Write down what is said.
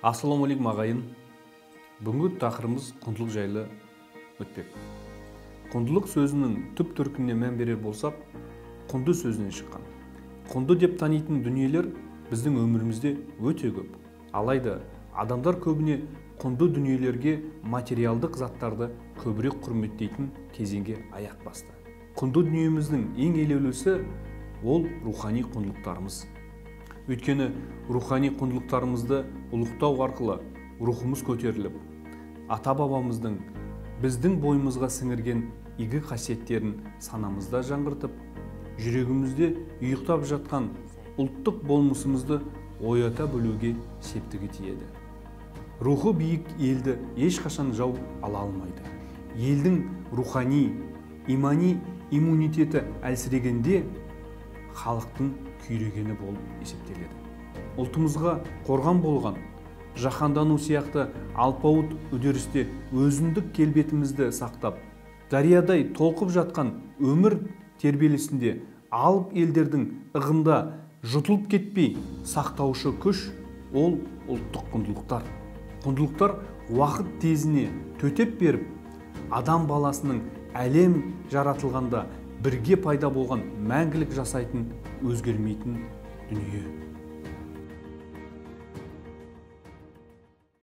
Ассалаумағалейкум ағайын. Бүгінгі тақырыбымыз құндылық жайлы өтпек. Құндылық сөзінің түп төркініне мән берер болсақ, құнды сөзінен шыққан. Құнды деп танитын дүниелер біздің өмірімізде өте көп. Алайда адамдар көбіне құнды дүниелерге материалдық заттарды көбірек құрметтейтін кезеңге аяқ басты. Құнды дүниеміздің ең елеулісі ол рухани құндылықтарымыз. Өйткені рухани құндылықтарымызды ұлықтау арқылы рухымыз көтеріліп, ата-бабамыздың біздің бойымызға сіңірген игі қасиеттерін санамызда жаңғыртып, жүрегімізде ұйықтап жатқан ұлттық болмысымызды оята білуге септігі тиеді. Рухы биік елді ешқашан жау ала алмайды. Елдің рухани, имани иммунитеті әлсірегенде халықтың күйрегені болып есептеледі. Ұлтымызға қорған болған, жаһандану сияқты алпауыт үдерісте өзіндік келбетімізді сақтап, дариядай толқып жатқан өмір тербелісінде алып елдердің ығында жұтылып кетпей сақтаушы күш ол ұлттық құндылықтар. Құндылықтар уақыт тезіне төтеп беріп, адам баласының әлем жаратылғанда бірге пайда болған мәңгілік жасайтын, өзгермейтін дүние.